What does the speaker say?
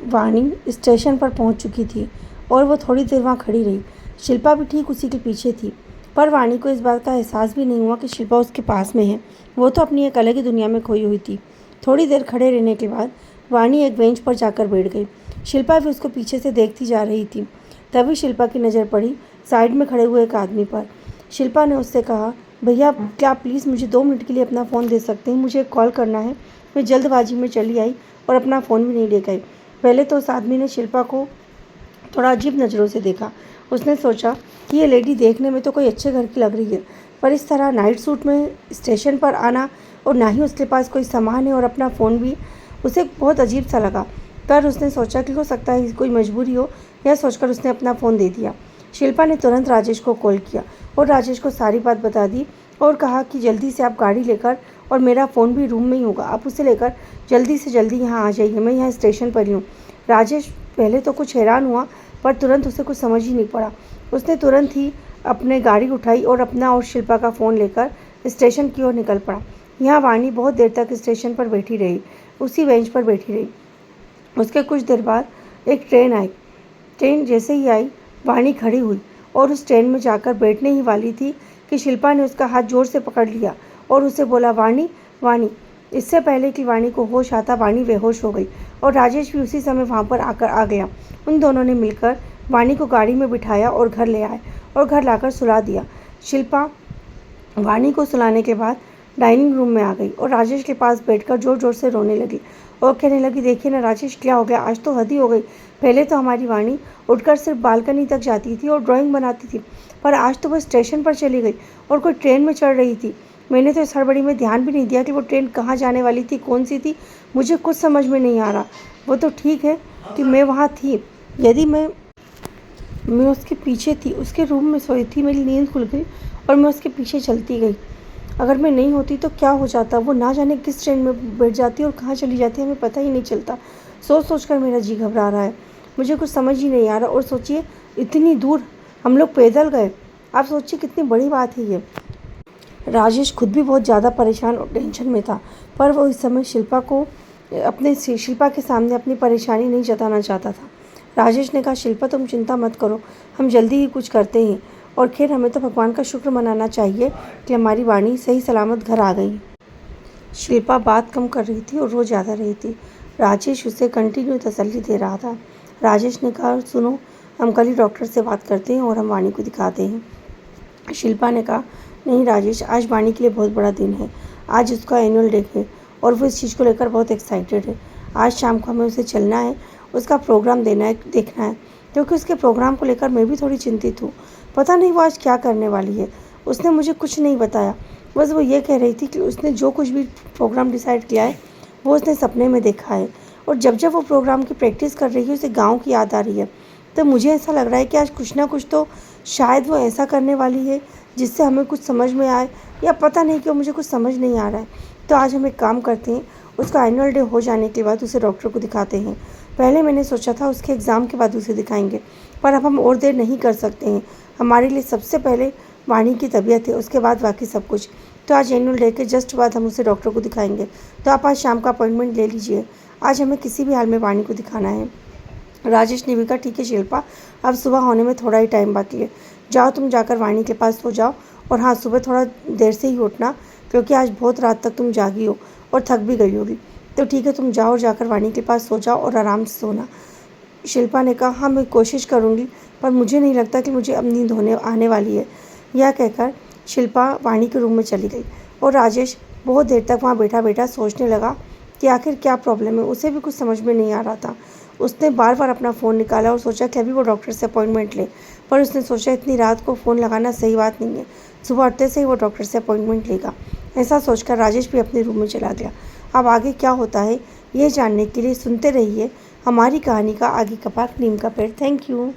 वाणी station पर पहुंच चुकी थी और वो थोड़ी देर वहां खड़ी रही। शिल्पा भी ठीक उसी के पीछे थी, पर वाणी को इस बात का एहसास भी नहीं हुआ कि शिल्पा उसके पास में है। वो तो अपनी एक अलग ही दुनिया में खोई हुई थी। थोड़ी देर खड़े रहने के बाद वाणी एक बेंच पर जाकर बैठ गई। शिल्पा भी उसको पीछे से देखती जा रही थी। तभी शिल्पा की नज़र पड़ी साइड में खड़े हुए एक आदमी पर। शिल्पा ने उससे कहा, भैया क्या आप प्लीज़ मुझे 2 मिनट के लिए अपना फ़ोन दे सकते हैं? मुझे एक कॉल करना है। मैं जल्दबाजी में चली आई और अपना फ़ोन भी नहीं ले गई। पहले तो उस आदमी ने शिल्पा को थोड़ा अजीब नज़रों से देखा। उसने सोचा कि ये लेडी देखने में तो कोई अच्छे घर की लग रही है, पर इस तरह नाइट सूट में स्टेशन पर आना और ना ही उसके पास कोई सामान है और अपना फ़ोन भी, उसे बहुत अजीब सा लगा। पर उसने सोचा कि हो सकता है कोई मजबूरी हो, यह सोचकर उसने अपना फ़ोन दे दिया। शिल्पा ने तुरंत राजेश को कॉल किया और राजेश को सारी बात बता दी और कहा कि जल्दी से आप गाड़ी लेकर, और मेरा फ़ोन भी रूम में ही होगा, आप उसे लेकर जल्दी से जल्दी यहाँ आ जाइए, मैं यहाँ स्टेशन पर ही हूँ। राजेश पहले तो कुछ हैरान हुआ, पर तुरंत उसे कुछ समझ ही नहीं पड़ा। उसने तुरंत ही अपने गाड़ी उठाई और अपना और शिल्पा का फ़ोन लेकर स्टेशन की ओर निकल पड़ा। यहाँ वाणी बहुत देर तक स्टेशन पर बैठी रही, उसी बेंच पर बैठी रही। उसके कुछ देर बाद एक ट्रेन आई। ट्रेन जैसे ही आई, वाणी खड़ी हुई और उस ट्रेन में जाकर बैठने ही वाली थी कि शिल्पा ने उसका हाथ जोर से पकड़ लिया और उसे बोला, वाणी, वाणी। इससे पहले कि वाणी को होश आता, वाणी बेहोश हो गई और राजेश भी उसी समय वहाँ पर आकर आ गया। उन दोनों ने मिलकर वाणी को गाड़ी में बिठाया और घर ले आए और घर लाकर सुला दिया। शिल्पा वाणी को सुलाने के बाद डाइनिंग रूम में आ गई और राजेश के पास बैठकर जोर जोर से रोने लगी और कहने लगी, देखिए ना राजेश, क्या हो गया? आज तो हद ही हो गई। पहले तो हमारी वाणी उठकर सिर्फ बालकनी तक जाती थी और ड्राइंग बनाती थी, पर आज तो वह स्टेशन पर चली गई और कोई ट्रेन में चढ़ रही थी। मैंने तो इस हड़बड़ी में ध्यान भी नहीं दिया कि वो ट्रेन कहाँ जाने वाली थी, कौन सी थी, मुझे कुछ समझ में नहीं आ रहा। वो तो ठीक है कि मैं वहाँ थी, यदि मैं उसके पीछे थी, उसके रूम में सोई थी, मेरी नींद खुल गई और मैं उसके पीछे चलती गई। अगर मैं नहीं होती तो क्या हो जाता? वो ना जाने किस ट्रेन में बैठ जाती और कहाँ चली जाती, हमें पता ही नहीं चलता। सोच सोच कर मेरा जी घबरा रहा है, मुझे कुछ समझ ही नहीं आ रहा। और सोचिए, इतनी दूर हम लोग पैदल गए। आप सोचिए कितनी बड़ी बात है ये। राजेश खुद भी बहुत ज़्यादा परेशान और टेंशन में था, पर वो इस समय शिल्पा के सामने अपनी परेशानी नहीं जताना चाहता था। राजेश ने कहा, शिल्पा तुम चिंता मत करो, हम जल्दी ही कुछ करते हैं। और खैर हमें तो भगवान का शुक्र मनाना चाहिए कि हमारी वाणी सही सलामत घर आ गई। शिल्पा बात कम कर रही थी और रो ज़्यादा रही थी। राजेश उसे कंटिन्यू तसल्ली दे रहा था। राजेश ने कहा, सुनो, हम कल ही डॉक्टर से बात करते हैं और हम वाणी को दिखाते हैं। शिल्पा ने कहा, नहीं राजेश, आज वाणी के लिए बहुत बड़ा दिन है। आज उसका एनुअल डे है और वो इस चीज़ को लेकर बहुत एक्साइटेड है। आज शाम को हमें उसे चलना है, उसका प्रोग्राम देखना है, क्योंकि उसके प्रोग्राम को लेकर मैं भी थोड़ी चिंतित हूँ। पता नहीं वो आज क्या करने वाली है। उसने मुझे कुछ नहीं बताया, बस वो ये कह रही थी कि उसने जो कुछ भी प्रोग्राम डिसाइड किया है वो उसने सपने में देखा है, और जब जब वो प्रोग्राम की प्रैक्टिस कर रही है उसे गाँव की याद आ रही है। तो मुझे ऐसा लग रहा है कि आज कुछ ना कुछ तो शायद वो ऐसा करने वाली है जिससे हमें कुछ समझ में आए, या पता नहीं क्यों मुझे कुछ समझ नहीं आ रहा है। तो आज हम एक काम करते हैं, उसका एनुअल डे हो जाने के बाद उसे डॉक्टर को दिखाते हैं। पहले मैंने सोचा था उसके एग्ज़ाम के बाद उसे दिखाएंगे, पर अब हम और देर नहीं कर सकते हैं। हमारे लिए सबसे पहले वाणी की तबीयत है, उसके बाद बाकी सब कुछ। तो आज एनुअल डे के जस्ट बाद हम उसे डॉक्टर को दिखाएंगे। तो आप आज शाम का अपॉइंटमेंट ले लीजिए, आज हमें किसी भी हाल में वाणी को दिखाना है। राजेश ने भी कहा, ठीक है शिल्पा, अब सुबह होने में थोड़ा ही टाइम बाकी है, जाओ तुम जाकर वाणी के पास सो जाओ, और हाँ, सुबह थोड़ा देर से ही उठना, क्योंकि आज बहुत रात तक तुम जागी हो और थक भी गई होगी। तो ठीक है, तुम जाओ और जाकर वाणी के पास सो जाओ और आराम से सोना। शिल्पा ने कहा, हाँ मैं कोशिश करूँगी, पर मुझे नहीं लगता कि मुझे अब नींद आने वाली है। यह कहकर शिल्पा वाणी के रूम में चली गई और राजेश बहुत देर तक वहाँ बैठा बैठा सोचने लगा कि आखिर क्या प्रॉब्लम है। उसे भी कुछ समझ में नहीं आ रहा था। उसने बार बार अपना फ़ोन निकाला और सोचा कि अभी वो डॉक्टर से अपॉइंटमेंट ले, पर उसने सोचा इतनी रात को फ़ोन लगाना सही बात नहीं है, सुबह उठते से ही वो डॉक्टर से अपॉइंटमेंट लेगा। ऐसा सोचकर राजेश भी अपने रूम में चला गया। अब आगे क्या होता है ये जानने के लिए सुनते रहिए हमारी कहानी का आगे का पार्ट, नीम का पेड़। Thank you.